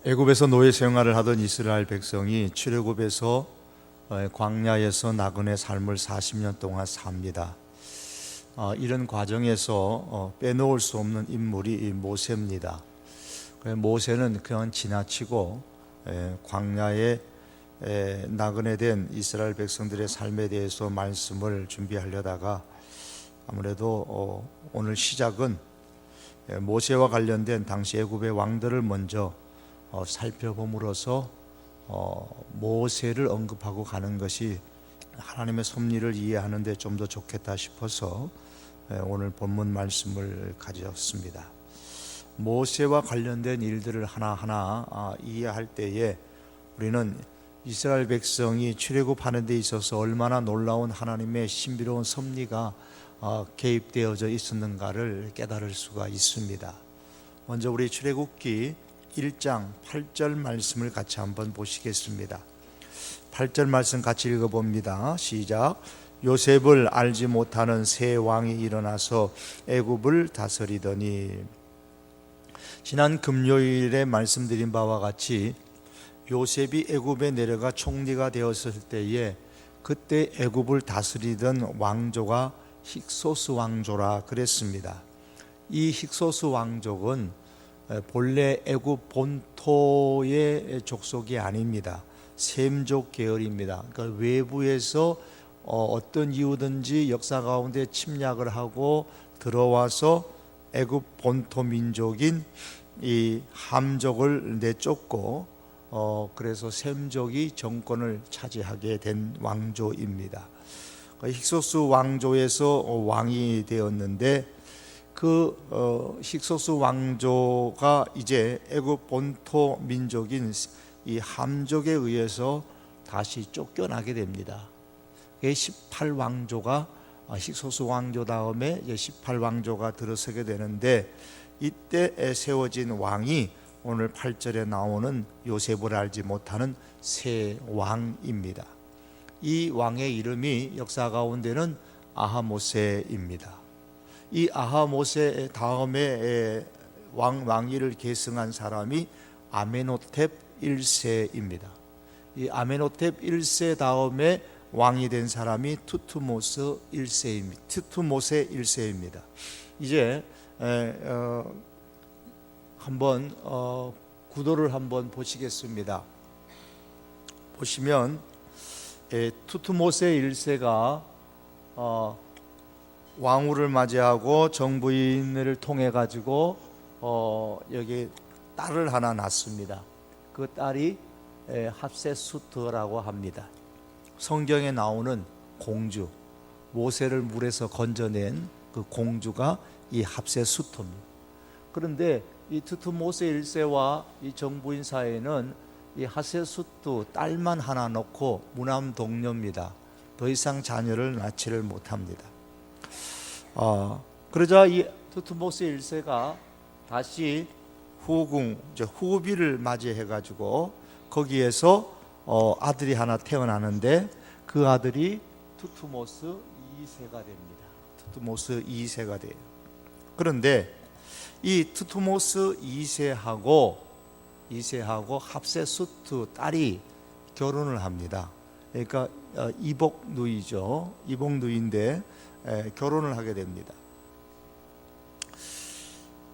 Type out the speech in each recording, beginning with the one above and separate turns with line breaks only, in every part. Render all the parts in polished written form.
애굽에서 노예 생활을 하던 이스라엘 백성이 출애굽에서 광야에서 나그네 삶을 40년 동안 삽니다. 이런 과정에서 빼놓을 수 없는 인물이 이 모세입니다. 모세는 그냥 지나치고 광야에 나그네된 이스라엘 백성들의 삶에 대해서 말씀을 준비하려다가 아무래도 오늘 시작은 모세와 관련된 당시 애굽의 왕들을 먼저 살펴봄으로써 모세를 언급하고 가는 것이 하나님의 섭리를 이해하는 데 좀 더 좋겠다 싶어서 오늘 본문 말씀을 가졌습니다. 모세와 관련된 일들을 하나하나 이해할 때에 우리는 이스라엘 백성이 출애굽하는 데 있어서 얼마나 놀라운 하나님의 신비로운 섭리가 개입되어져 있었는가를 깨달을 수가 있습니다. 먼저 우리 출애굽기 1장 8절 말씀을 같이 한번 보시겠습니다. 8절 말씀 같이 읽어봅니다. 시작. 요셉을 알지 못하는 새 왕이 일어나서 애굽을 다스리더니. 지난 금요일에 말씀드린 바와 같이 요셉이 애굽에 내려가 총리가 되었을 때에 그때 애굽을 다스리던 왕조가 힉소스 왕조라 그랬습니다. 이 힉소스 왕족은 본래 애굽 본토의 족속이 아닙니다. 셈족 계열입니다. 그러니까 외부에서 어떤 이유든지 역사 가운데 침략을 하고 들어와서 애굽 본토 민족인 이 함족을 내쫓고 그래서 셈족이 정권을 차지하게 된 왕조입니다. 힉소스 왕조에서 왕이 되었는데 그 힉소스 왕조가 이제 애굽 본토 민족인 이 함족에 의해서 다시 쫓겨나게 됩니다. 18왕조가 힉소스 왕조 다음에 18왕조가 들어서게 되는데 이때 세워진 왕이 오늘 8절에 나오는 요셉을 알지 못하는 새 왕입니다. 이 왕의 이름이 역사 가운데는 아하모세입니다. 이 아하모세 다음에 왕위를 계승한 사람이 아메노텝 1세입니다. 이 아메노텝 1세 다음에 왕이 된 사람이 투투모스 1세입니다. 투투모세 1세입니다. 이제 한번 구도를 한번 보시겠습니다. 보시면 투투모세 1세가 왕후를 맞이하고 정부인을 통해 가지고 여기 딸을 하나 낳습니다. 그 딸이 합세수트라고 합니다. 성경에 나오는 공주, 모세를 물에서 건져낸 그 공주가 이 합세수트입니다. 그런데 이 투투모세 1세와 이 정부인 사이에는 이 합세수트 딸만 하나 놓고 무남동녀입니다. 더 이상 자녀를 낳지를 못합니다. 그러자 이 투투모세 1세가 다시 후궁, 후비를 맞이해 가지고 거기에서 아들이 하나 태어나는데 그 아들이 투투모스 2세가 됩니다. 투투모스 2세가 돼요. 그런데 이 투투모스 2세하고 합세수트 딸이 결혼을 합니다. 그러니까 이복누이죠. 이복누이인데 결혼을 하게 됩니다.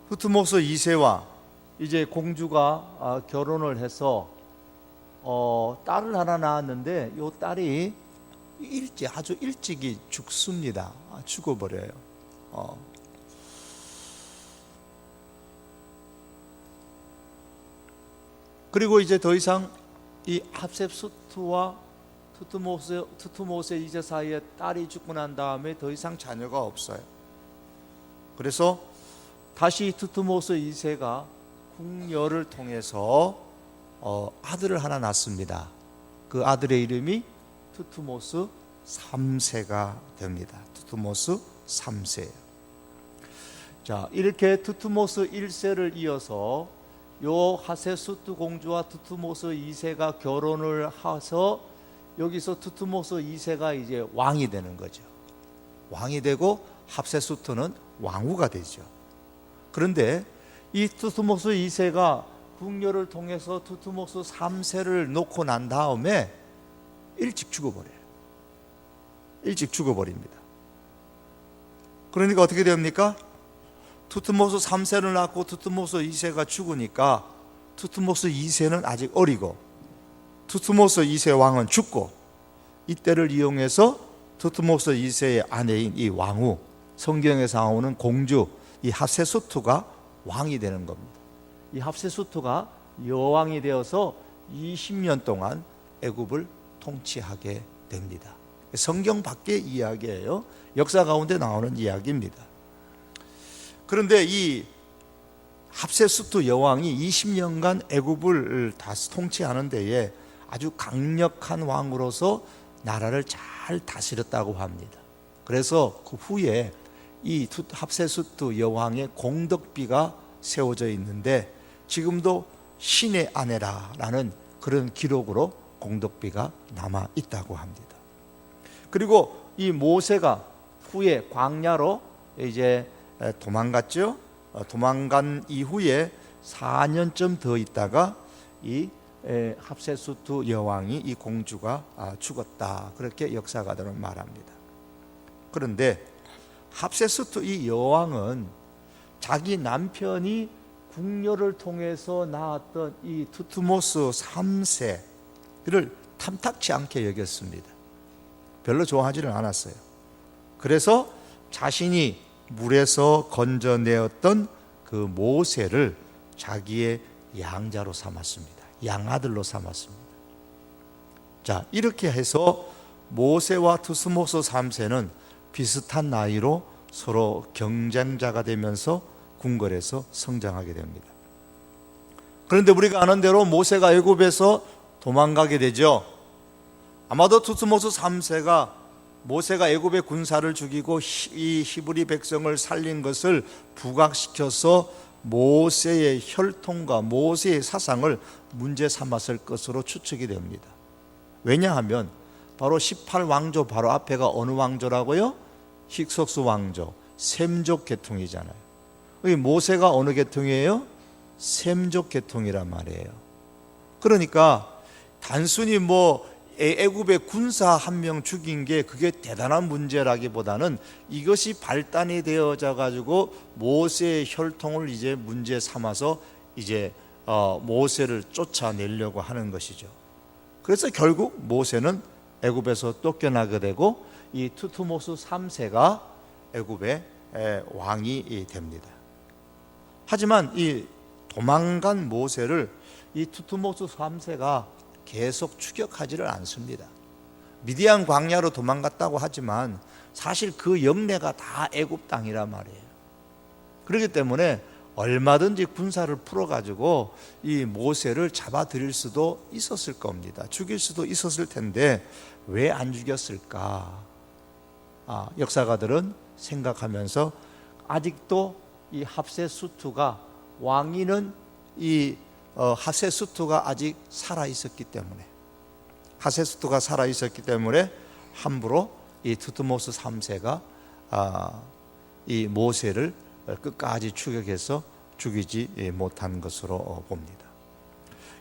투투모스 2세와 이제 공주가 결혼을 해서 딸을 하나 낳았는데 이 딸이 아주 일찍이 죽습니다. 죽어버려요. 그리고 이제 더 이상 이 합세수트와 투투모세 2세 사이에 딸이 죽고 난 다음에 더 이상 자녀가 없어요. 그래서 다시 투투모세 2세가 궁녀를 통해서 아들을 하나 낳습니다. 그 아들의 이름이 투투모스 3세가 됩니다. 투투모스 3세예요. 자, 이렇게 투투모스 1세를 이어서 요 하세수트 공주와 투투모스 2세가 결혼을 해서 여기서 투투모스 2세가 이제 왕이 되는 거죠. 왕이 되고 합세수트는 왕후가 되죠. 그런데 이 투투모스 2세가 궁녀를 통해서 투트모스 3세를 놓고 난 다음에 일찍 죽어버려요. 일찍 죽어버립니다. 그러니까 어떻게 됩니까? 투트모스 3세를 낳고 투트모스 2세가 죽으니까 투트모스 2세는 아직 어리고 투트모스 2세 왕은 죽고, 이때를 이용해서 투트모스 2세의 아내인 이 왕후, 성경에서 나오는 공주 이 hat세수트가 왕이 되는 겁니다. 이 hat세수트가 여왕이 되어서 20년 동안 애굽을 통치하게 됩니다. 성경 밖의 이야기예요. 역사 가운데 나오는 이야기입니다. 그런데 이 hat세수트 여왕이 20년간 애굽을 통치하는 데에 아주 강력한 왕으로서 나라를 잘 다스렸다고 합니다. 그래서 그 후에 이 hat세수트 여왕의 공덕비가 세워져 있는데 지금도 신의 아내라라는 그런 기록으로 공덕비가 남아 있다고 합니다. 그리고 이 모세가 후에 광야로 이제 도망갔죠. 도망간 이후에 4년쯤 더 있다가 이 hat세수트 여왕이 이 공주가 죽었다, 그렇게 역사가들은 말합니다. 그런데 hat세수트 이 여왕은 자기 남편이 궁녀를 통해서 낳았던 이 투트모스 3세를 탐탁치 않게 여겼습니다. 별로 좋아하지는 않았어요. 그래서 자신이 물에서 건져내었던 그 모세를 자기의 양자로 삼았습니다. 양아들로 삼았습니다. 자, 이렇게 해서 모세와 투트모스 3세는 비슷한 나이로 서로 경쟁자가 되면서 궁궐에서 성장하게 됩니다. 그런데 우리가 아는 대로 모세가 애굽에서 도망가게 되죠. 아마도 투트모스 3세가 모세가 애굽의 군사를 죽이고 이 히브리 백성을 살린 것을 부각시켜서 모세의 혈통과 모세의 사상을 문제 삼았을 것으로 추측이 됩니다. 왜냐하면 바로 18왕조 바로 앞에가 어느 왕조라고요? 힉소스 왕조, 셈족 계통이잖아요. 모세가 어느 계통이에요? 셈족 계통이란 말이에요. 그러니까 단순히 애굽의 군사 한 명 죽인 게 그게 대단한 문제라기보다는 이것이 발단이 되어져 가지고 모세의 혈통을 이제 문제 삼아서 이제 모세를 쫓아내려고 하는 것이죠. 그래서 결국 모세는 애굽에서 쫓겨나게 되고 이 투트모스 3세가 애굽의 왕이 됩니다. 하지만 이 도망간 모세를 이 투트모스 3세가 계속 추격하지를 않습니다. 미디안 광야로 도망갔다고 하지만 사실 그 영내가 다 애굽 땅이란 말이에요. 그렇기 때문에 얼마든지 군사를 풀어가지고 이 모세를 잡아들일 수도 있었을 겁니다. 죽일 수도 있었을 텐데 왜 안 죽였을까? 역사가들은 생각하면서 아직도 이 hat세수트가 왕위는 이 hat세수트가 아직 살아 있었기 때문에 hat세수트가 살아 있었기 때문에 함부로 이 투트모스 3세가 이 모세를 끝까지 추격해서 죽이지 못한 것으로 봅니다.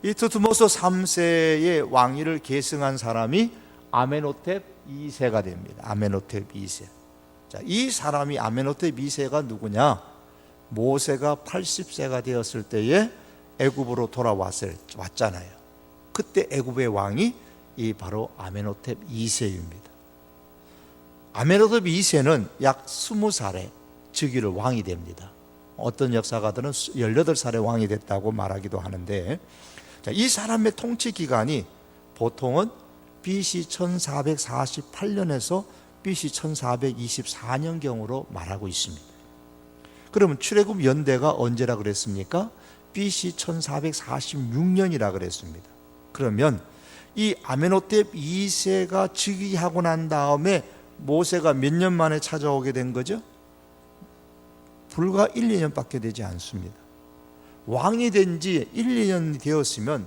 이 투트모스 3세의 왕위를 계승한 사람이 아메노텝 2세가 됩니다. 아메노텝 2세. 자, 이 사람이 아메노텝 2세가 누구냐? 모세가 80세가 되었을 때에 애굽으로 돌아왔잖아요. 그때 애굽의 왕이 이 바로 아메노텝 2세입니다. 아메노텝 2세는 약 20살에 즉위를 왕이 됩니다. 어떤 역사가들은 18살에 왕이 됐다고 말하기도 하는데, 자, 이 사람의 통치 기간이 보통은 BC 1448년에서 BC 1424년경으로 말하고 있습니다. 그러면 출애굽 연대가 언제라 그랬습니까? BC 1446년이라 그랬습니다. 그러면 이 아메노텝 2세가 즉위하고 난 다음에 모세가 몇 년 만에 찾아오게 된 거죠? 불과 1, 2년밖에 되지 않습니다. 왕이 된 지 1, 2년이 되었으면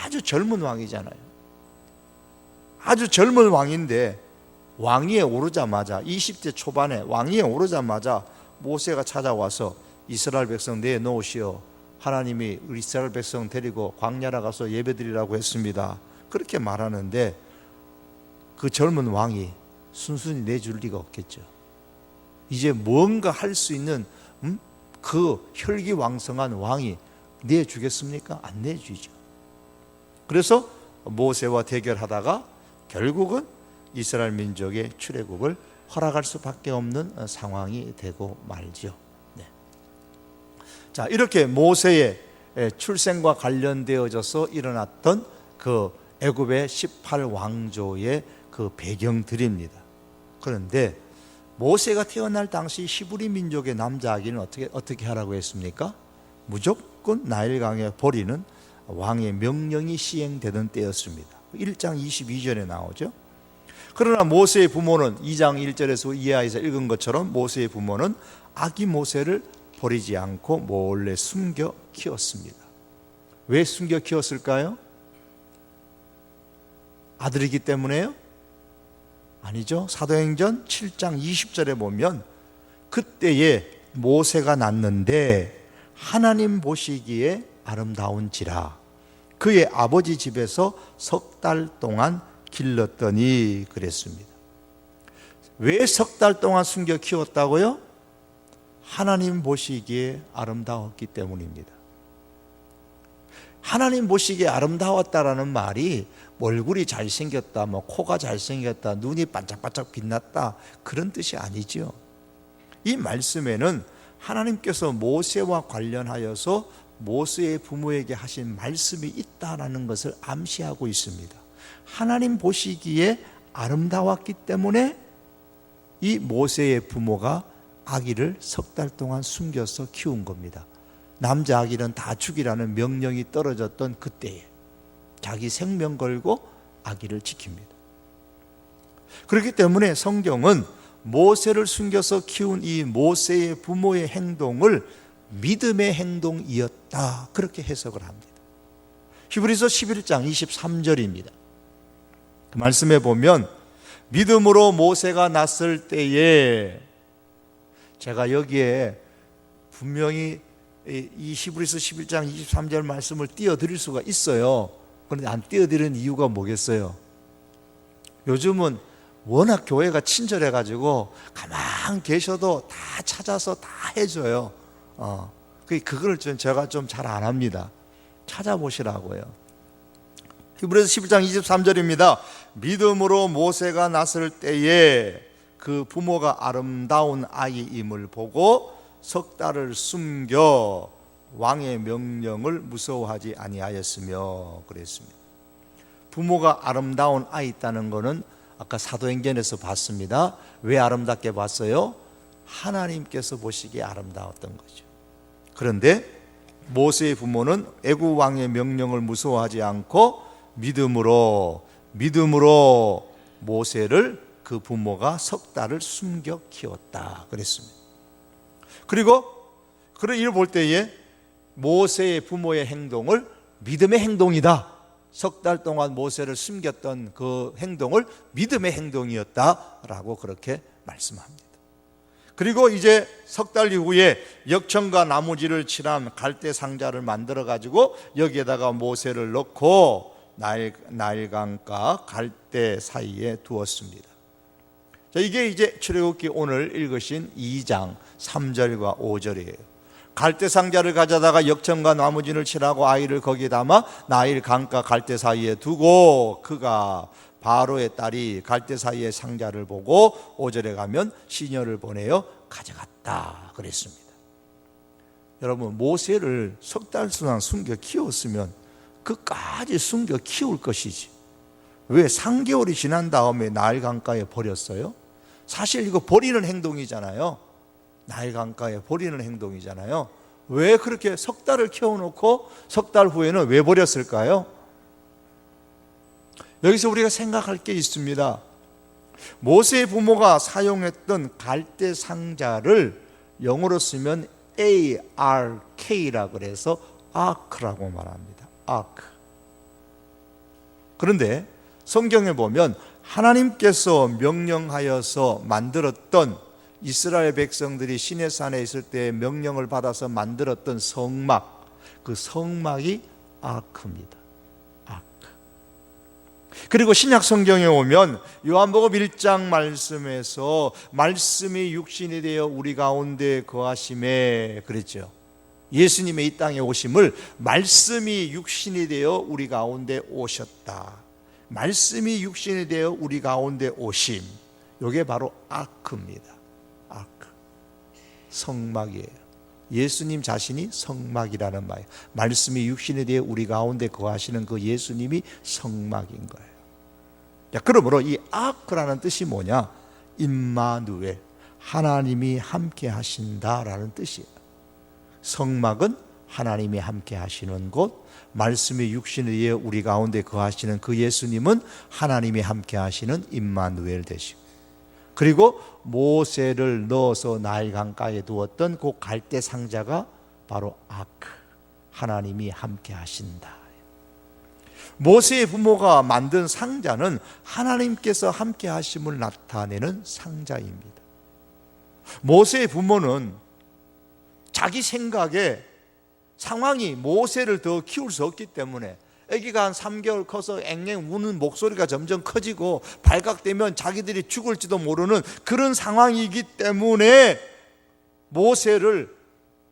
아주 젊은 왕이잖아요. 아주 젊은 왕인데 왕위에 오르자마자 20대 초반에 왕위에 오르자마자 모세가 찾아와서 이스라엘 백성 내놓으시오 하나님이 우리 이스라엘 백성 데리고 광야에 가서 예배드리라고 했습니다. 그렇게 말하는데 그 젊은 왕이 순순히 내줄 리가 없겠죠. 이제 뭔가 할 수 있는 그 혈기왕성한 왕이 내주겠습니까? 안 내주죠. 그래서 모세와 대결하다가 결국은 이스라엘 민족의 출애굽을 허락할 수밖에 없는 상황이 되고 말죠. 네. 자, 이렇게 모세의 출생과 관련되어져서 일어났던 그 애굽의 18왕조의 그 배경들입니다. 그런데 모세가 태어날 당시 히브리 민족의 남자 아기는 어떻게 하라고 했습니까? 무조건 나일강에 버리는 왕의 명령이 시행되던 때였습니다. 1장 22절에 나오죠. 그러나 모세의 부모는 2장 1절에서 이하에서 읽은 것처럼 모세의 부모는 아기 모세를 버리지 않고 몰래 숨겨 키웠습니다. 왜 숨겨 키웠을까요? 아들이기 때문에요? 아니죠. 사도행전 7장 20절에 보면 그때에 모세가 낳는데 하나님 보시기에 아름다운지라 그의 아버지 집에서 석 달 동안 길렀더니 그랬습니다. 왜 석 달 동안 숨겨 키웠다고요? 하나님 보시기에 아름다웠기 때문입니다. 하나님 보시기에 아름다웠다라는 말이 얼굴이 잘생겼다, 코가 잘생겼다, 눈이 반짝반짝 빛났다 그런 뜻이 아니죠. 이 말씀에는 하나님께서 모세와 관련하여서 모세의 부모에게 하신 말씀이 있다라는 것을 암시하고 있습니다. 하나님 보시기에 아름다웠기 때문에 이 모세의 부모가 아기를 석 달 동안 숨겨서 키운 겁니다. 남자 아기는 다 죽이라는 명령이 떨어졌던 그때에 자기 생명 걸고 아기를 지킵니다. 그렇기 때문에 성경은 모세를 숨겨서 키운 이 모세의 부모의 행동을 믿음의 행동이었다 그렇게 해석을 합니다. 히브리서 11장 23절입니다. 그 말씀에 보면 믿음으로 모세가 났을 때에 제가 여기에 분명히 이 히브리서 11장 23절 말씀을 띄워드릴 수가 있어요. 그런데 안 띄워드리는 이유가 뭐겠어요? 요즘은 워낙 교회가 친절해가지고 가만 계셔도 다 찾아서 다 해줘요. 그걸 제가 좀 잘 안 합니다. 찾아보시라고요. 히브리서 11장 23절입니다. 믿음으로 모세가 났을 때에 그 부모가 아름다운 아이임을 보고 석 달을 숨겨 왕의 명령을 무서워하지 아니하였으며 그랬습니다. 부모가 아름다운 아이 있다는 것은 아까 사도행전에서 봤습니다. 왜 아름답게 봤어요? 하나님께서 보시기에 아름다웠던 거죠. 그런데 모세의 부모는 애굽 왕의 명령을 무서워하지 않고 믿음으로 모세를 그 부모가 석 달을 숨겨 키웠다 그랬습니다. 그리고 그런 일을 볼 때에 모세의 부모의 행동을 믿음의 행동이다. 석 달 동안 모세를 숨겼던 그 행동을 믿음의 행동이었다라고 그렇게 말씀합니다. 그리고 이제 석 달 이후에 역청과 나무지를 칠한 갈대 상자를 만들어 가지고 여기에다가 모세를 넣고 나일강과 갈대 사이에 두었습니다. 자, 이게 이제 출애굽기 오늘 읽으신 2장 3절과 5절이에요. 갈대 상자를 가져다가 역청과 나무진을 칠하고 아이를 거기에 담아 나일강과 갈대 사이에 두고 그가 바로의 딸이 갈대 사이에 상자를 보고 5절에 가면 시녀를 보내어 가져갔다 그랬습니다. 여러분, 모세를 석 달 동안 숨겨 키웠으면 그까지 숨겨 키울 것이지 왜 3개월이 지난 다음에 나일강가에 버렸어요? 사실 이거 버리는 행동이잖아요. 나일강가에 버리는 행동이잖아요. 왜 그렇게 석 달을 키워놓고 석 달 후에는 왜 버렸을까요? 여기서 우리가 생각할 게 있습니다. 모세의 부모가 사용했던 갈대 상자를 영어로 쓰면 ARK라고 그래서 아크라고 말합니다. 아크. 그런데 성경에 보면 하나님께서 명령하여서 만들었던 이스라엘 백성들이 시내산에 있을 때 명령을 받아서 만들었던 성막, 그 성막이 아크입니다. 아크. 그리고 신약 성경에 오면 요한복음 1장 말씀에서 말씀이 육신이 되어 우리 가운데 거하심에 그랬죠. 예수님의 이 땅에 오심을 말씀이 육신이 되어 우리 가운데 오셨다. 말씀이 육신이 되어 우리 가운데 오심. 이게 바로 아크입니다. 아크. 성막이에요. 예수님 자신이 성막이라는 말이에요. 말씀이 육신이 되어 우리 가운데 거하시는 그 예수님이 성막인 거예요. 자, 그러므로 이 아크라는 뜻이 뭐냐? 임마누엘, 하나님이 함께 하신다라는 뜻이에요. 성막은 하나님이 함께 하시는 곳, 말씀이 육신에 의해 우리 가운데 거하시는 그 예수님은 하나님이 함께 하시는 임마누엘 되시고, 그리고 모세를 넣어서 나일 강가에 두었던 그 갈대 상자가 바로 아크, 하나님이 함께 하신다. 모세의 부모가 만든 상자는 하나님께서 함께 하심을 나타내는 상자입니다. 모세의 부모는 자기 생각에 상황이 모세를 더 키울 수 없기 때문에 아기가 한 3개월 커서 앵앵 우는 목소리가 점점 커지고 발각되면 자기들이 죽을지도 모르는 그런 상황이기 때문에 모세를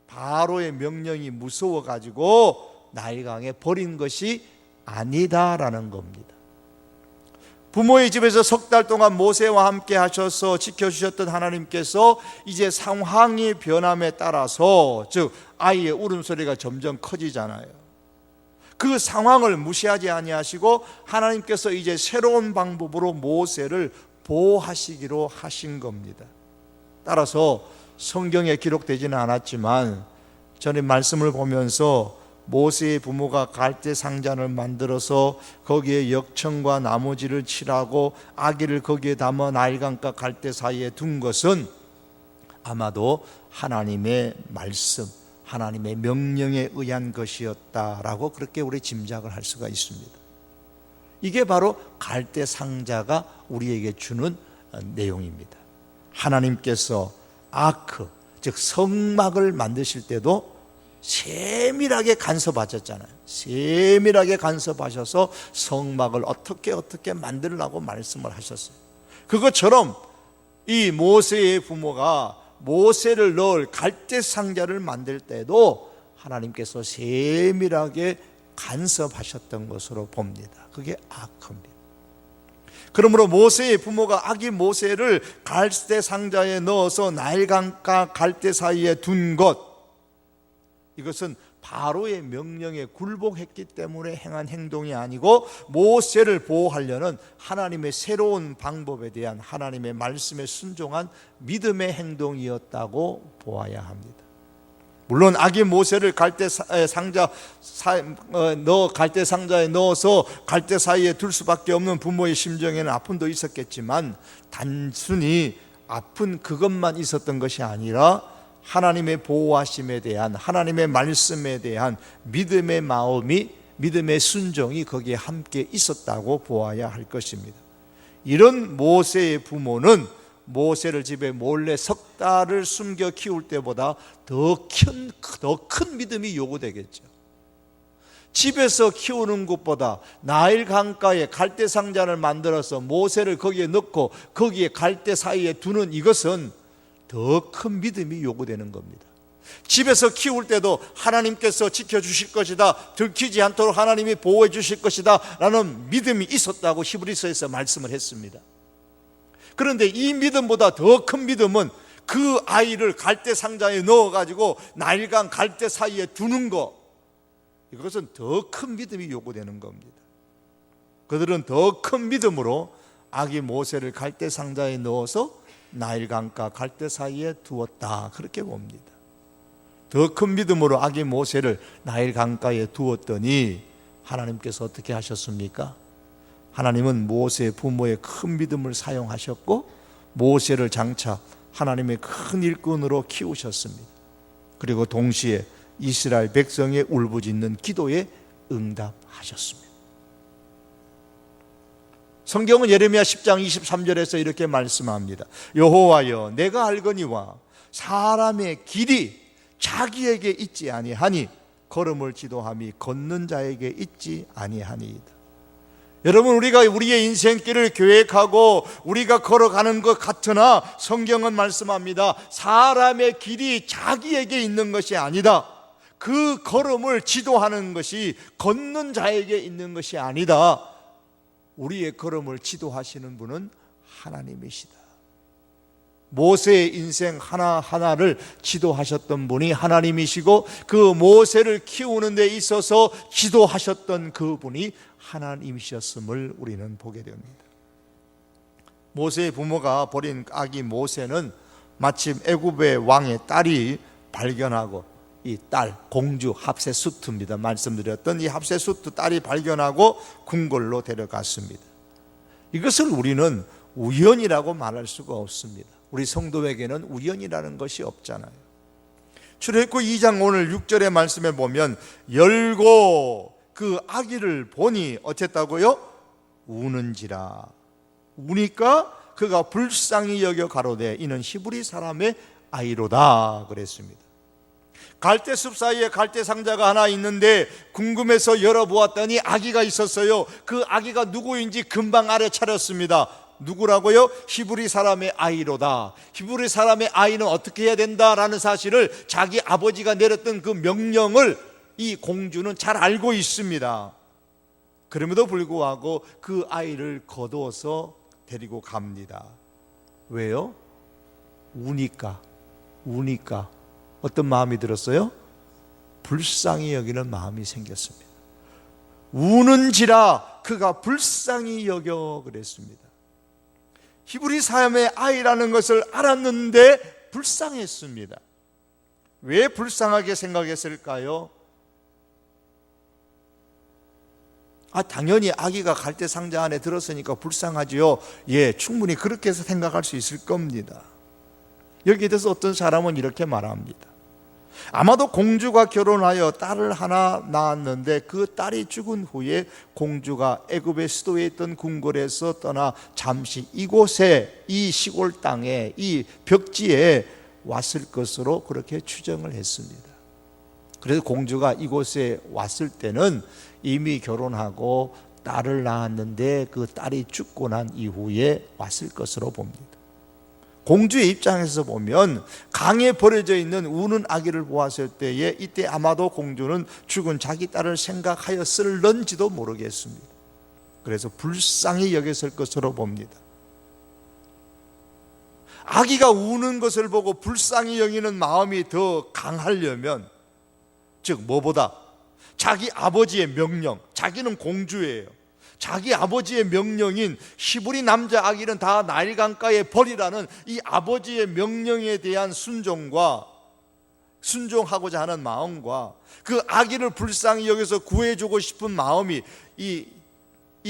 바로의 명령이 무서워가지고 나일강에 버린 것이 아니다라는 겁니다. 부모의 집에서 석 달 동안 모세와 함께 하셔서 지켜주셨던 하나님께서 이제 상황이 변함에 따라서, 즉 아이의 울음소리가 점점 커지잖아요. 그 상황을 무시하지 아니하시고 하나님께서 이제 새로운 방법으로 모세를 보호하시기로 하신 겁니다. 따라서 성경에 기록되지는 않았지만 저는 말씀을 보면서 모세의 부모가 갈대 상자를 만들어서 거기에 역청과 나무지를 칠하고 아기를 거기에 담아 나일강과 갈대 사이에 둔 것은 아마도 하나님의 말씀, 하나님의 명령에 의한 것이었다라고 그렇게 우리 짐작을 할 수가 있습니다. 이게 바로 갈대 상자가 우리에게 주는 내용입니다. 하나님께서 아크, 즉 성막을 만드실 때도 세밀하게 간섭하셨잖아요. 세밀하게 간섭하셔서 성막을 어떻게 만들라고 말씀을 하셨어요. 그것처럼 이 모세의 부모가 모세를 넣을 갈대 상자를 만들 때도 하나님께서 세밀하게 간섭하셨던 것으로 봅니다. 그게 아크입니다. 그러므로 모세의 부모가 아기 모세를 갈대 상자에 넣어서 나일강과 갈대 사이에 둔 것, 이것은 바로의 명령에 굴복했기 때문에 행한 행동이 아니고 모세를 보호하려는 하나님의 새로운 방법에 대한 하나님의 말씀에 순종한 믿음의 행동이었다고 보아야 합니다. 물론 아기 모세를 갈대 상자에 넣어서 갈대 사이에 둘 수밖에 없는 부모의 심정에는 아픔도 있었겠지만 단순히 아픈 그것만 있었던 것이 아니라 하나님의 보호하심에 대한, 하나님의 말씀에 대한 믿음의 마음이, 믿음의 순종이 거기에 함께 있었다고 보아야 할 것입니다. 이런 모세의 부모는 모세를 집에 몰래 석 달을 숨겨 키울 때보다 더 큰 믿음이 요구되겠죠. 집에서 키우는 것보다 나일 강가에 갈대 상자를 만들어서 모세를 거기에 넣고 거기에 갈대 사이에 두는 이것은 더 큰 믿음이 요구되는 겁니다. 집에서 키울 때도 하나님께서 지켜주실 것이다, 들키지 않도록 하나님이 보호해 주실 것이다 라는 믿음이 있었다고 히브리서에서 말씀을 했습니다. 그런데 이 믿음보다 더 큰 믿음은 그 아이를 갈대 상자에 넣어가지고 나일강 갈대 사이에 두는 것, 이것은 더 큰 믿음이 요구되는 겁니다. 그들은 더 큰 믿음으로 아기 모세를 갈대 상자에 넣어서 나일강과 갈대 사이에 두었다, 그렇게 봅니다. 더 큰 믿음으로 아기 모세를 나일강가에 두었더니 하나님께서 어떻게 하셨습니까? 하나님은 모세 부모의 큰 믿음을 사용하셨고 모세를 장차 하나님의 큰 일꾼으로 키우셨습니다. 그리고 동시에 이스라엘 백성의 울부짖는 기도에 응답하셨습니다. 성경은 예레미야 10장 23절에서 이렇게 말씀합니다. 여호와여, 내가 알거니와 사람의 길이 자기에게 있지 아니하니 걸음을 지도함이 걷는 자에게 있지 아니하니이다. 여러분, 우리가 우리의 인생길을 계획하고 우리가 걸어가는 것 같으나 성경은 말씀합니다. 사람의 길이 자기에게 있는 것이 아니다. 그 걸음을 지도하는 것이 걷는 자에게 있는 것이 아니다. 우리의 걸음을 지도하시는 분은 하나님이시다. 모세의 인생 하나하나를 지도하셨던 분이 하나님이시고, 그 모세를 키우는 데 있어서 지도하셨던 그분이 하나님이셨음을 우리는 보게 됩니다. 모세의 부모가 버린 아기 모세는 마침 애굽의 왕의 딸이 발견하고, 이 딸, 공주 합세수트입니다. 말씀드렸던 이 합세수트 딸이 발견하고 궁궐로 데려갔습니다. 이것을 우리는 우연이라고 말할 수가 없습니다. 우리 성도에게는 우연이라는 것이 없잖아요. 출애굽기 2장 오늘 6절의 말씀에 보면, 열고 그 아기를 보니 어쨌다고요? 우는지라. 우니까 그가 불쌍히 여겨 가로되 이는 히브리 사람의 아이로다 그랬습니다. 갈대숲 사이에 갈대 상자가 하나 있는데 궁금해서 열어보았더니 아기가 있었어요. 그 아기가 누구인지 금방 알아차렸습니다. 누구라고요? 히브리 사람의 아이로다. 히브리 사람의 아이는 어떻게 해야 된다라는 사실을 자기 아버지가 내렸던 그 명령을 이 공주는 잘 알고 있습니다. 그럼에도 불구하고 그 아이를 거두어서 데리고 갑니다. 왜요? 우니까 어떤 마음이 들었어요? 불쌍히 여기는 마음이 생겼습니다. 우는지라 그가 불쌍히 여겨 그랬습니다. 히브리 사람의 아이라는 것을 알았는데 불쌍했습니다. 왜 불쌍하게 생각했을까요? 당연히 아기가 갈대 상자 안에 들었으니까 불쌍하지요. 예, 충분히 그렇게 해서 생각할 수 있을 겁니다. 여기에 대해서 어떤 사람은 이렇게 말합니다. 아마도 공주가 결혼하여 딸을 하나 낳았는데 그 딸이 죽은 후에 공주가 애굽의 수도에 있던 궁궐에서 떠나 잠시 이곳에, 이 시골 땅에, 이 벽지에 왔을 것으로 그렇게 추정을 했습니다. 그래서 공주가 이곳에 왔을 때는 이미 결혼하고 딸을 낳았는데 그 딸이 죽고 난 이후에 왔을 것으로 봅니다. 공주의 입장에서 보면 강에 버려져 있는 우는 아기를 보았을 때에 이때 아마도 공주는 죽은 자기 딸을 생각하였을런지도 모르겠습니다. 그래서 불쌍히 여겼을 것으로 봅니다. 아기가 우는 것을 보고 불쌍히 여기는 마음이 더 강하려면, 즉 뭐보다 자기 아버지의 명령, 자기는 공주예요. 자기 아버지의 명령인 히브리 남자 아기는 다 나일 강가에 버리라는 이 아버지의 명령에 대한 순종하고자 하는 마음과 그 아기를 불쌍히 여겨서 구해주고 싶은 마음이, 이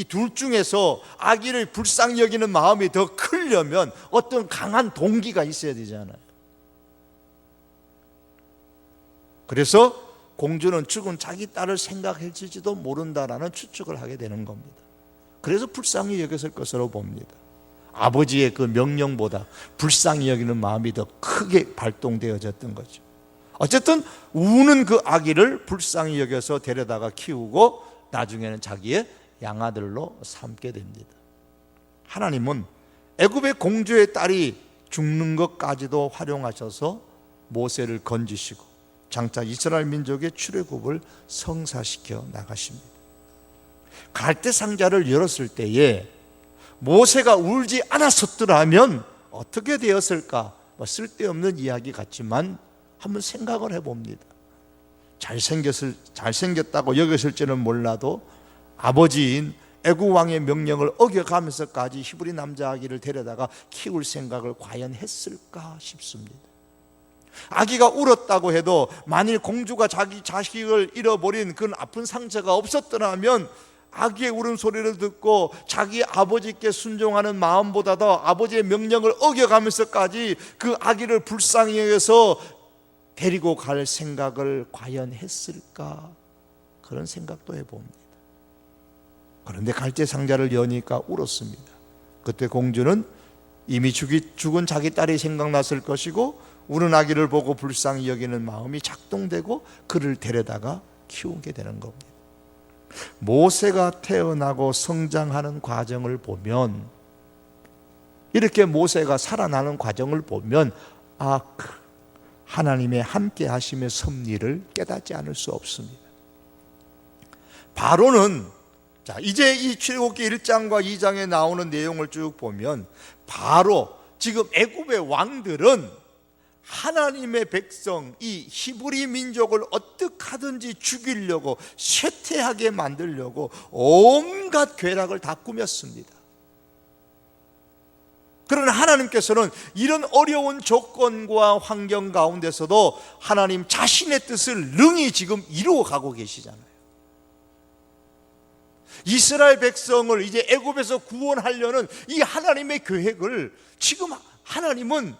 둘 중에서 아기를 불쌍히 여기는 마음이 더 크려면 어떤 강한 동기가 있어야 되잖아요. 그래서 공주는 죽은 자기 딸을 생각했을지도 모른다라는 추측을 하게 되는 겁니다. 그래서 불쌍히 여겼을 것으로 봅니다. 아버지의 그 명령보다 불쌍히 여기는 마음이 더 크게 발동되어졌던 거죠. 어쨌든 우는 그 아기를 불쌍히 여겨서 데려다가 키우고 나중에는 자기의 양아들로 삼게 됩니다. 하나님은 애굽의 공주의 딸이 죽는 것까지도 활용하셔서 모세를 건지시고 장차 이스라엘 민족의 출애굽을 성사시켜 나가십니다. 갈대 상자를 열었을 때에 모세가 울지 않았었더라면 어떻게 되었을까? 쓸데없는 이야기 같지만 한번 생각을 해봅니다. 잘생겼다고 여겼을지는 몰라도 아버지인 애굽 왕의 명령을 어겨가면서까지 히브리 남자 아기를 데려다가 키울 생각을 과연 했을까 싶습니다. 아기가 울었다고 해도 만일 공주가 자기 자식을 잃어버린 그런 아픈 상처가 없었더라면 아기의 울음소리를 듣고 자기 아버지께 순종하는 마음보다도 아버지의 명령을 어겨가면서까지 그 아기를 불쌍히 여겨서 데리고 갈 생각을 과연 했을까? 그런 생각도 해봅니다. 그런데 갈대 상자를 여니까 울었습니다. 그때 공주는 이미 죽은 자기 딸이 생각났을 것이고 우는 아기를 보고 불쌍히 여기는 마음이 작동되고 그를 데려다가 키우게 되는 겁니다. 모세가 태어나고 성장하는 과정을 보면, 이렇게 모세가 살아나는 과정을 보면 하나님의 함께 하심의 섭리를 깨닫지 않을 수 없습니다. 바로는 이제 이 출애굽기 1장과 2장에 나오는 내용을 쭉 보면, 바로 지금 애굽의 왕들은 하나님의 백성, 이 히브리 민족을 어떻게 하든지 죽이려고, 쇠퇴하게 만들려고 온갖 괴락을 다 꾸몄습니다. 그러나 하나님께서는 이런 어려운 조건과 환경 가운데서도 하나님 자신의 뜻을 능히 지금 이루어가고 계시잖아요. 이스라엘 백성을 이제 애굽에서 구원하려는 이 하나님의 계획을 지금 하나님은,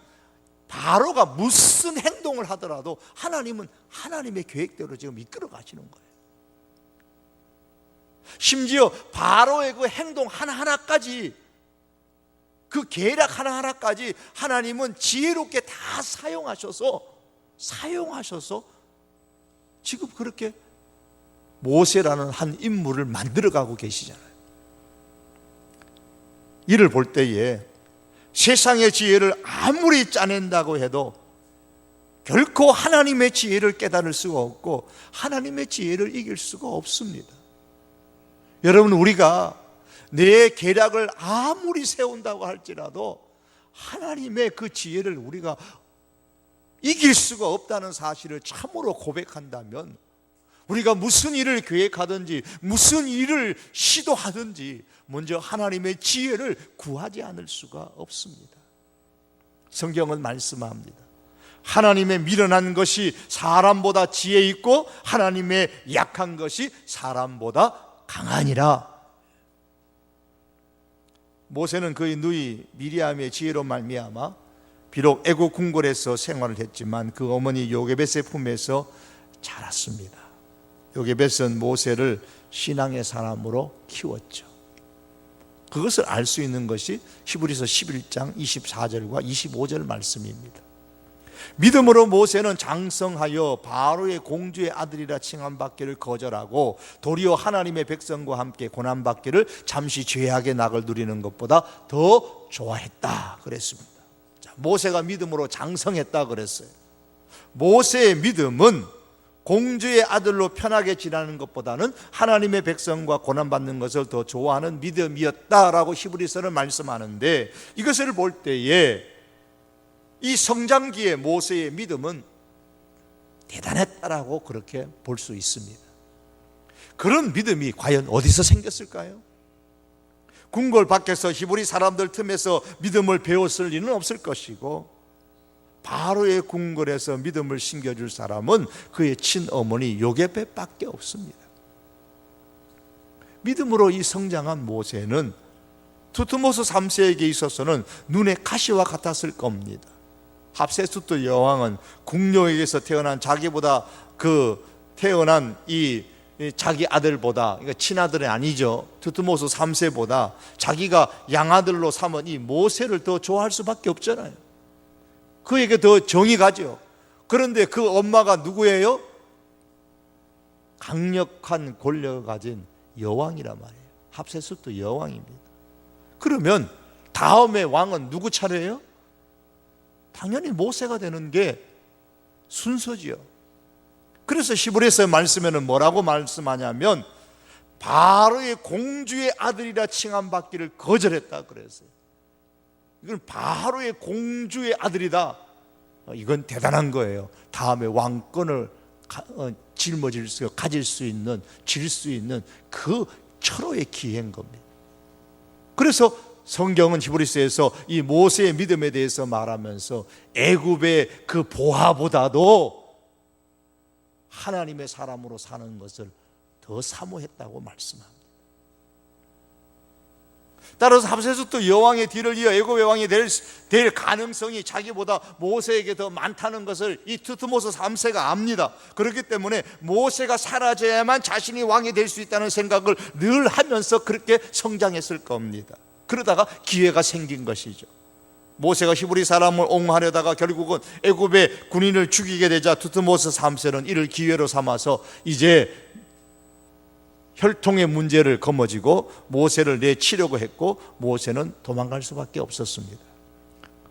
바로가 무슨 행동을 하더라도 하나님은 하나님의 계획대로 지금 이끌어 가시는 거예요. 심지어 바로의 그 행동 하나하나까지, 그 계략 하나하나까지 하나님은 지혜롭게 다 사용하셔서 지금 그렇게 모세라는 한 인물을 만들어가고 계시잖아요. 이를 볼 때에 세상의 지혜를 아무리 짜낸다고 해도 결코 하나님의 지혜를 깨달을 수가 없고 하나님의 지혜를 이길 수가 없습니다. 여러분, 우리가 내 계략을 아무리 세운다고 할지라도 하나님의 그 지혜를 우리가 이길 수가 없다는 사실을 참으로 고백한다면, 우리가 무슨 일을 계획하든지 무슨 일을 시도하든지 먼저 하나님의 지혜를 구하지 않을 수가 없습니다. 성경은 말씀합니다. 하나님의 미련한 것이 사람보다 지혜 있고 하나님의 약한 것이 사람보다 강하니라. 모세는 그의 누이 미리암의 지혜로 말미암아 비록 애굽 궁궐에서 생활을 했지만 그 어머니 요게벳의 품에서 자랐습니다. 요게벳은 모세를 신앙의 사람으로 키웠죠. 그것을 알 수 있는 것이 히브리서 11장 24절과 25절 말씀입니다. 믿음으로 모세는 장성하여 바로의 공주의 아들이라 칭함받기를 거절하고 도리어 하나님의 백성과 함께 고난받기를 잠시 죄악의 낙을 누리는 것보다 더 좋아했다 그랬습니다. 모세가 믿음으로 장성했다 그랬어요. 모세의 믿음은 공주의 아들로 편하게 지내는 것보다는 하나님의 백성과 고난받는 것을 더 좋아하는 믿음이었다라고 히브리서는 말씀하는데, 이것을 볼 때에 이 성장기의 모세의 믿음은 대단했다라고 그렇게 볼 수 있습니다. 그런 믿음이 과연 어디서 생겼을까요? 궁궐 밖에서 히브리 사람들 틈에서 믿음을 배웠을 리는 없을 것이고, 바로의 궁궐에서 믿음을 심겨줄 사람은 그의 친어머니 요게벳밖에 없습니다. 믿음으로 이 성장한 모세는 두트모스 3세에게 있어서는 눈의 가시와 같았을 겁니다. 합세스토 여왕은 궁녀에게서 태어난 자기보다 태어난 이 자기 아들보다, 그러니까 친아들은 아니죠, 두트모스 3세보다 자기가 양아들로 삼은 이 모세를 더 좋아할 수밖에 없잖아요. 그에게 더 정이 가죠. 그런데 그 엄마가 누구예요? 강력한 권력을 가진 여왕이란 말이에요. 합세스토 여왕입니다. 그러면 다음의 왕은 누구 차례예요? 당연히 모세가 되는 게 순서지요. 그래서 히브리서 말씀에는 뭐라고 말씀하냐면 바로의 공주의 아들이라 칭함받기를 거절했다 그랬어요. 이건 바로의 공주의 아들이다. 이건 대단한 거예요. 다음에 왕권을 가질 수 있는 그 철호의 기회인 겁니다. 그래서 성경은 히브리서에서 이 모세의 믿음에 대해서 말하면서 애굽의 그 보화보다도 하나님의 사람으로 사는 것을 더 사모했다고 말씀합니다. 따라서 합세스토 여왕의 뒤를 이어 애굽의 왕이 될 가능성이 자기보다 모세에게 더 많다는 것을 이 두트모스 3세가 압니다. 그렇기 때문에 모세가 사라져야만 자신이 왕이 될 수 있다는 생각을 늘 하면서 그렇게 성장했을 겁니다. 그러다가 기회가 생긴 것이죠. 모세가 히브리 사람을 옹호하려다가 결국은 애굽의 군인을 죽이게 되자 두트모스 3세는 이를 기회로 삼아서 이제 혈통의 문제를 거머쥐고 모세를 내치려고 했고 모세는 도망갈 수밖에 없었습니다.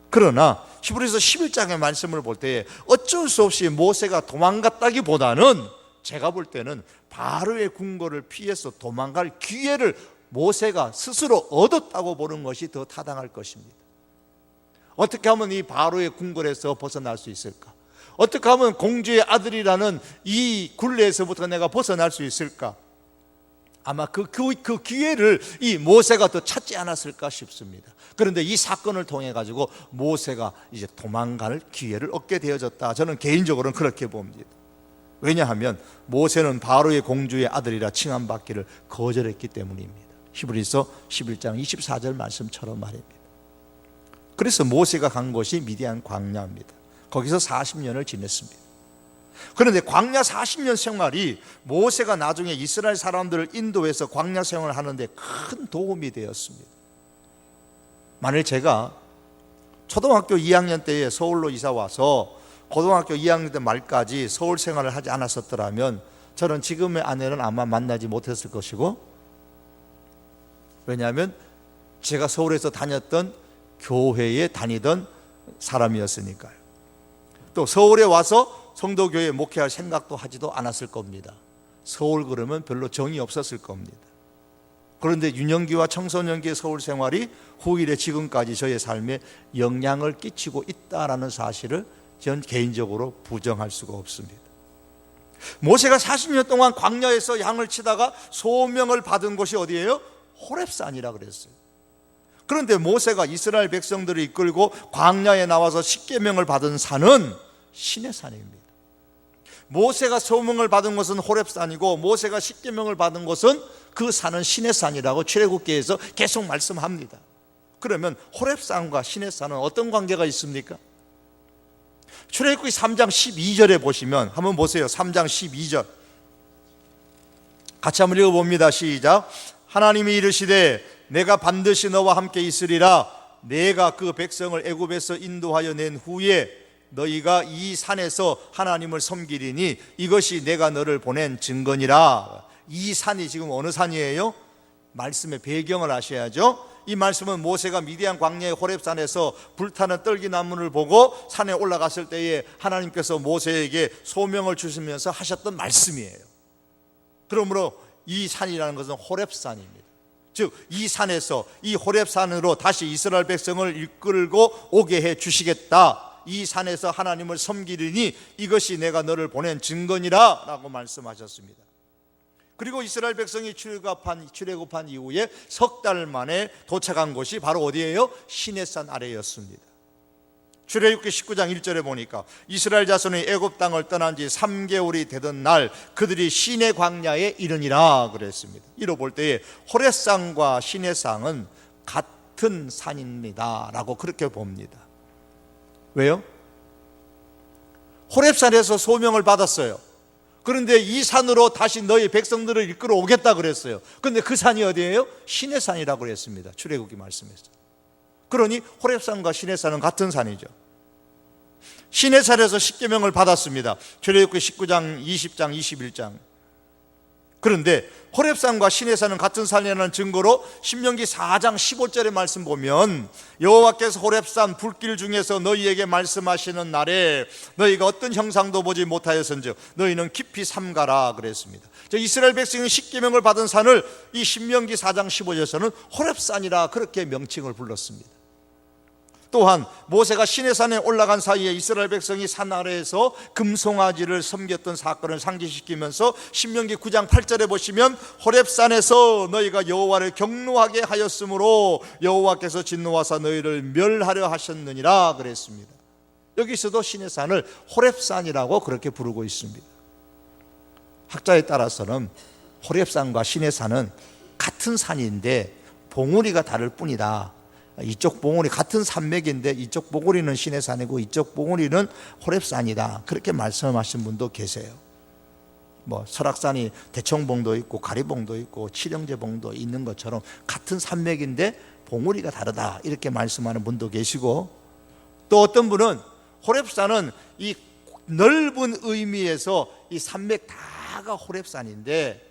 그러나 히브리서 11장의 말씀을 볼 때 어쩔 수 없이 모세가 도망갔다기보다는 제가 볼 때는 바로의 궁궐을 피해서 도망갈 기회를 모세가 스스로 얻었다고 보는 것이 더 타당할 것입니다. 어떻게 하면 이 바로의 궁궐에서 벗어날 수 있을까? 어떻게 하면 공주의 아들이라는 이 굴레에서부터 내가 벗어날 수 있을까? 아마 그 기회를 이 모세가 더 찾지 않았을까 싶습니다. 그런데 이 사건을 통해 가지고 모세가 이제 도망갈 기회를 얻게 되어졌다. 저는 개인적으로는 그렇게 봅니다. 왜냐하면 모세는 바로의 공주의 아들이라 칭함받기를 거절했기 때문입니다. 히브리서 11장 24절 말씀처럼 말입니다. 그래서 모세가 간 곳이 미디안 광야입니다. 거기서 40년을 지냈습니다. 그런데 광야 40년 생활이 모세가 나중에 이스라엘 사람들을 인도해서 광야 생활을 하는데 큰 도움이 되었습니다. 만일 제가 초등학교 2학년 때에 서울로 이사 와서 고등학교 2학년 때 말까지 서울 생활을 하지 않았었더라면 저는 지금의 아내는 아마 만나지 못했을 것이고, 왜냐하면 제가 서울에서 다녔던 교회에 다니던 사람이었으니까요. 또 서울에 와서 성도교회에 목회할 생각도 하지도 않았을 겁니다. 서울 그러면 별로 정이 없었을 겁니다. 그런데 유년기와 청소년기의 서울 생활이 후일에 지금까지 저의 삶에 영향을 끼치고 있다라는 사실을 전 개인적으로 부정할 수가 없습니다. 모세가 40년 동안 광야에서 양을 치다가 소명을 받은 곳이 어디예요? 호렙산이라 그랬어요. 그런데 모세가 이스라엘 백성들을 이끌고 광야에 나와서 십계명을 받은 산은 시내산입니다. 모세가 소명을 받은 것은 호렙산이고 모세가 십계명을 받은 것은 그 산은 시내산이라고 출애굽기에서 계속 말씀합니다. 그러면 호렙산과 시내산은 어떤 관계가 있습니까? 출애굽기 3장 12절에 보시면 한번 보세요. 3장 12절 같이 한번 읽어봅니다. 시작. 하나님이 이르시되 내가 반드시 너와 함께 있으리라. 내가 그 백성을 애굽에서 인도하여 낸 후에 너희가 이 산에서 하나님을 섬기리니 이것이 내가 너를 보낸 증거니라. 이 산이 지금 어느 산이에요? 말씀의 배경을 아셔야죠. 이 말씀은 모세가 미디안 광야의 호렙산에서 불타는 떨기나무를 보고 산에 올라갔을 때에 하나님께서 모세에게 소명을 주시면서 하셨던 말씀이에요. 그러므로 이 산이라는 것은 호렙산입니다. 즉 이 산에서 이 호렙산으로 다시 이스라엘 백성을 이끌고 오게 해 주시겠다. 이 산에서 하나님을 섬기리니 이것이 내가 너를 보낸 증거니라 라고 말씀하셨습니다. 그리고 이스라엘 백성이 출애굽한 이후에 석 달 만에 도착한 곳이 바로 어디예요? 시내산 아래였습니다. 출애굽기 19장 1절에 보니까 이스라엘 자손이 애굽 땅을 떠난 지 3개월이 되던 날 그들이 시내 광야에 이르니라 그랬습니다. 이로 볼 때에 호렙산과 시내산은 같은 산입니다 라고 그렇게 봅니다. 왜요? 호렙산에서 소명을 받았어요. 그런데 이 산으로 다시 너희 백성들을 이끌어 오겠다 그랬어요. 그런데 그 산이 어디예요? 시내산이라고 그랬습니다. 출애굽기 말씀에서. 그러니 호렙산과 시내산은 같은 산이죠. 시내산에서 십계명을 받았습니다. 출애굽기 19장, 20장, 21장. 그런데 호렙산과 시내산은 같은 산이라는 증거로 신명기 4장 15절의 말씀 보면 여호와께서 호렙산 불길 중에서 너희에게 말씀하시는 날에 너희가 어떤 형상도 보지 못하였은즉 너희는 깊이 삼가라 그랬습니다. 이스라엘 백성이 십계명을 받은 산을 이 신명기 4장 15절에서는 호렙산이라 그렇게 명칭을 불렀습니다. 또한 모세가 시내산에 올라간 사이에 이스라엘 백성이 산 아래에서 금송아지를 섬겼던 사건을 상기시키면서 신명기 9장 8절에 보시면 호렙산에서 너희가 여호와를 경노하게 하였으므로 여호와께서 진노하사 너희를 멸하려 하셨느니라 그랬습니다. 여기서도 시내산을 호렙산이라고 그렇게 부르고 있습니다. 학자에 따라서는 호렙산과 시내산은 같은 산인데 봉우리가 다를 뿐이다. 이쪽 봉우리 같은 산맥인데 이쪽 봉우리는 시내산이고 이쪽 봉우리는 호렙산이다. 그렇게 말씀하신 분도 계세요. 설악산이 대청봉도 있고 가리봉도 있고 칠형제봉도 있는 것처럼 같은 산맥인데 봉우리가 다르다 이렇게 말씀하는 분도 계시고, 또 어떤 분은 호렙산은 이 넓은 의미에서 이 산맥 다가 호렙산인데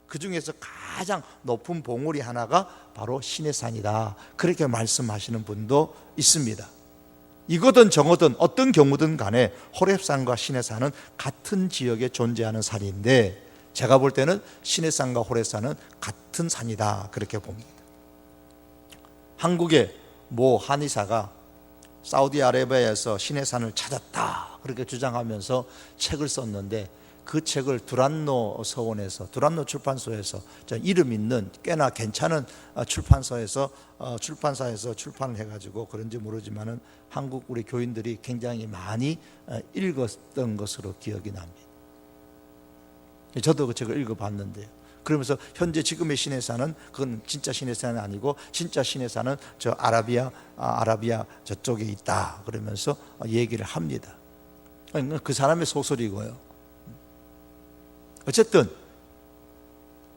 그 중에서 가장 높은 봉우리 하나가 바로 시내산이다, 그렇게 말씀하시는 분도 있습니다. 이거든 저거든 어떤 경우든 간에 호렙산과 시내산은 같은 지역에 존재하는 산인데, 제가 볼 때는 시내산과 호렙산은 같은 산이다, 그렇게 봅니다. 한국의 모 한의사가 사우디아라비아에서 시내산을 찾았다 그렇게 주장하면서 책을 썼는데, 그 책을 두란노 서원에서, 두란노 출판소에서 이름 있는 꽤나 괜찮은 출판사에서 출판을 해가지고 그런지 모르지만은 한국 우리 교인들이 굉장히 많이 읽었던 것으로 기억이 납니다. 저도 그 책을 읽어봤는데요. 그러면서 현재 지금의 시내산은 그건 진짜 시내산이 아니고, 진짜 시내산은 저 아라비아 저쪽에 있다 그러면서 얘기를 합니다. 그 사람의 소설이고요. 어쨌든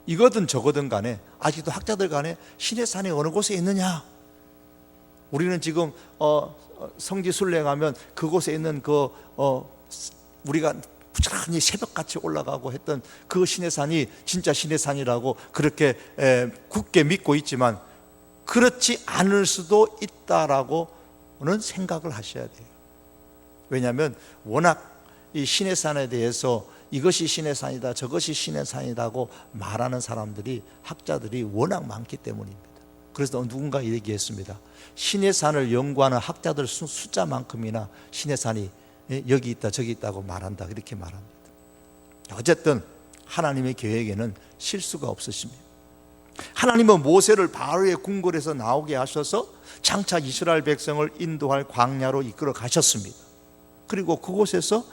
이거든 저거든 간에 아직도 학자들 간에 시내산이 어느 곳에 있느냐, 우리는 지금 성지순례 가면 그곳에 있는 우리가 부지런히 새벽같이 올라가고 했던 그 시내산이 진짜 시내산이라고 그렇게 굳게 믿고 있지만, 그렇지 않을 수도 있다라고는 생각을 하셔야 돼요. 왜냐하면 워낙 이 시내산에 대해서 이것이 시내산이다 저것이 시내산이라고 말하는 사람들이, 학자들이 워낙 많기 때문입니다. 그래서 누군가 얘기했습니다. 시내산을 연구하는 학자들 숫자만큼이나 시내산이 여기 있다 저기 있다고 말한다, 이렇게 말합니다. 어쨌든 하나님의 계획에는 실수가 없으십니다. 하나님은 모세를 바로의 궁궐에서 나오게 하셔서 장차 이스라엘 백성을 인도할 광야로 이끌어 가셨습니다. 그리고 그곳에서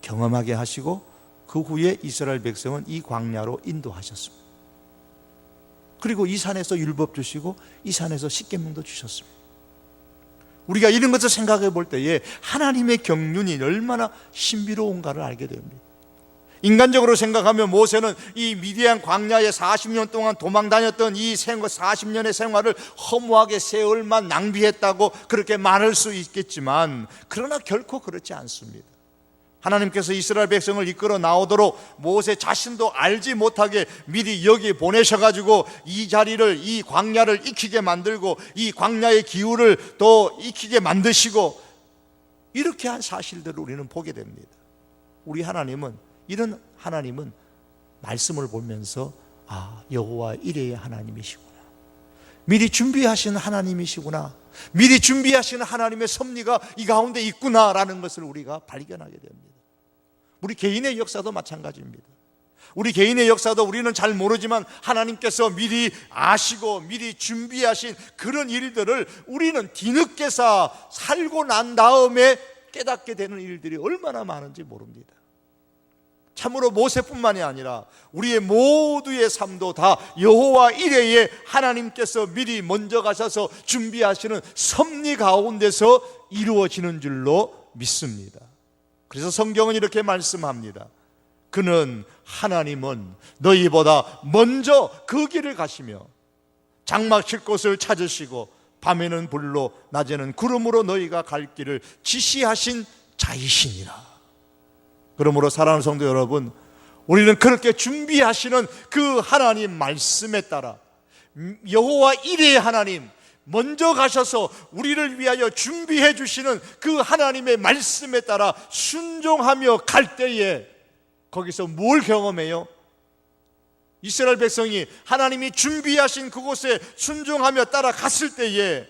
경험하게 하시고 그 후에 이스라엘 백성은 이 광야로 인도하셨습니다. 그리고 이 산에서 율법 주시고 이 산에서 십계명도 주셨습니다. 우리가 이런 것을 생각해 볼 때에 하나님의 경륜이 얼마나 신비로운가를 알게 됩니다. 인간적으로 생각하면 모세는 이 미디안 광야에 40년 동안 도망 다녔던 이 40년의 생활을 허무하게 세월만 낭비했다고 그렇게 말할 수 있겠지만, 그러나 결코 그렇지 않습니다. 하나님께서 이스라엘 백성을 이끌어 나오도록 모세 자신도 알지 못하게 미리 여기 보내셔가지고 이 자리를, 이 광야를 익히게 만들고 이 광야의 기후를 또 익히게 만드시고, 이렇게 한 사실들을 우리는 보게 됩니다. 우리 하나님은, 이런 하나님은 말씀을 보면서 여호와 이레의 하나님이시구나, 미리 준비하신 하나님이시구나, 미리 준비하신 하나님의 섭리가 이 가운데 있구나라는 것을 우리가 발견하게 됩니다. 우리 개인의 역사도 마찬가지입니다. 우리 개인의 역사도 우리는 잘 모르지만 하나님께서 미리 아시고 미리 준비하신 그런 일들을 우리는 뒤늦게서 살고 난 다음에 깨닫게 되는 일들이 얼마나 많은지 모릅니다. 참으로 모세뿐만이 아니라 우리의 모두의 삶도 다 여호와 이레의 하나님께서 미리 먼저 가셔서 준비하시는 섭리 가운데서 이루어지는 줄로 믿습니다. 그래서 성경은 이렇게 말씀합니다. 그는, 하나님은 너희보다 먼저 그 길을 가시며 장막 칠 곳을 찾으시고 밤에는 불로 낮에는 구름으로 너희가 갈 길을 지시하신 자이시니라. 그러므로 사랑하는 성도 여러분, 우리는 그렇게 준비하시는 그 하나님 말씀에 따라 여호와 이레의 하나님, 먼저 가셔서 우리를 위하여 준비해 주시는 그 하나님의 말씀에 따라 순종하며 갈 때에 거기서 뭘 경험해요? 이스라엘 백성이 하나님이 준비하신 그곳에 순종하며 따라갔을 때에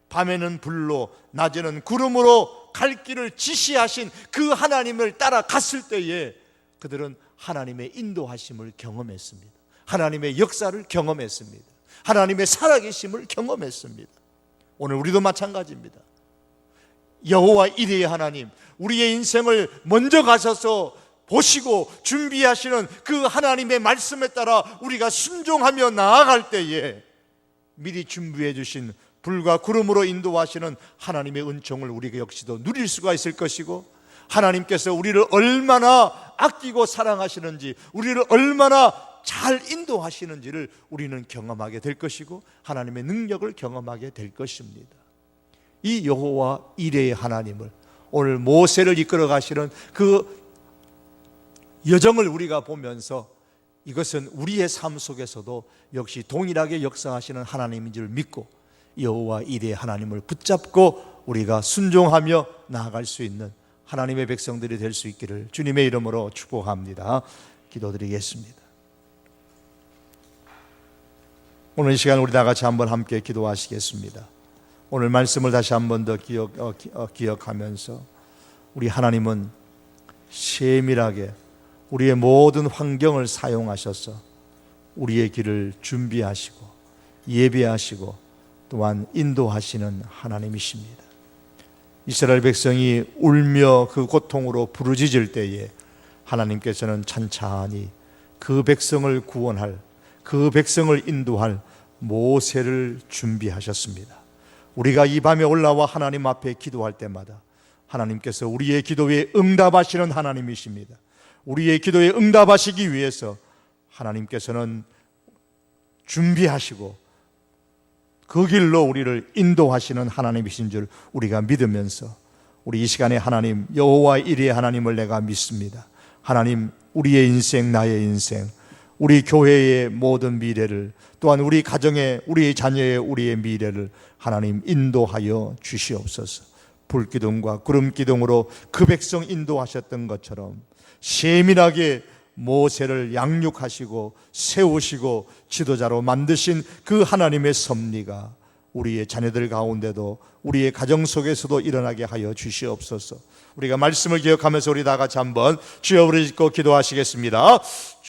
밤에는 불로 낮에는 구름으로 갈 길을 지시하신 그 하나님을 따라갔을 때에 그들은 하나님의 인도하심을 경험했습니다. 하나님의 역사를 경험했습니다. 하나님의 살아계심을 경험했습니다. 오늘 우리도 마찬가지입니다. 여호와 이레의 하나님, 우리의 인생을 먼저 가셔서 보시고 준비하시는 그 하나님의 말씀에 따라 우리가 순종하며 나아갈 때에 미리 준비해 주신 불과 구름으로 인도하시는 하나님의 은총을 우리가 역시도 누릴 수가 있을 것이고, 하나님께서 우리를 얼마나 아끼고 사랑하시는지, 우리를 얼마나 잘 인도하시는지를 우리는 경험하게 될 것이고 하나님의 능력을 경험하게 될 것입니다. 이 여호와 이레의 하나님을, 오늘 모세를 이끌어 가시는 그 여정을 우리가 보면서 이것은 우리의 삶 속에서도 역시 동일하게 역사하시는 하나님인 줄 믿고 여호와 이레의 하나님을 붙잡고 우리가 순종하며 나아갈 수 있는 하나님의 백성들이 될 수 있기를 주님의 이름으로 축복합니다. 기도드리겠습니다. 오늘 이 시간 우리 다 같이 한번 함께 기도하시겠습니다. 오늘 말씀을 다시 한번 더 기억하면서 우리 하나님은 세밀하게 우리의 모든 환경을 사용하셔서 우리의 길을 준비하시고 예배하시고 또한 인도하시는 하나님이십니다. 이스라엘 백성이 울며 그 고통으로 부르짖을 때에 하나님께서는 찬찬히 그 백성을 구원할, 그 백성을 인도할 모세를 준비하셨습니다. 우리가 이 밤에 올라와 하나님 앞에 기도할 때마다 하나님께서 우리의 기도에 응답하시는 하나님이십니다. 우리의 기도에 응답하시기 위해서 하나님께서는 준비하시고 그 길로 우리를 인도하시는 하나님이신 줄 우리가 믿으면서 우리 이 시간에 하나님 여호와 이레의 하나님을 내가 믿습니다. 하나님, 우리의 인생, 나의 인생, 우리 교회의 모든 미래를, 또한 우리 가정의, 우리 자녀의, 우리의 미래를 하나님 인도하여 주시옵소서. 불기둥과 구름기둥으로 그 백성 인도하셨던 것처럼 세밀하게 모세를 양육하시고 세우시고 지도자로 만드신 그 하나님의 섭리가 우리의 자녀들 가운데도 우리의 가정 속에서도 일어나게 하여 주시옵소서. 우리가 말씀을 기억하면서 우리 다 같이 한번 주여 부르짖고 기도하시겠습니다.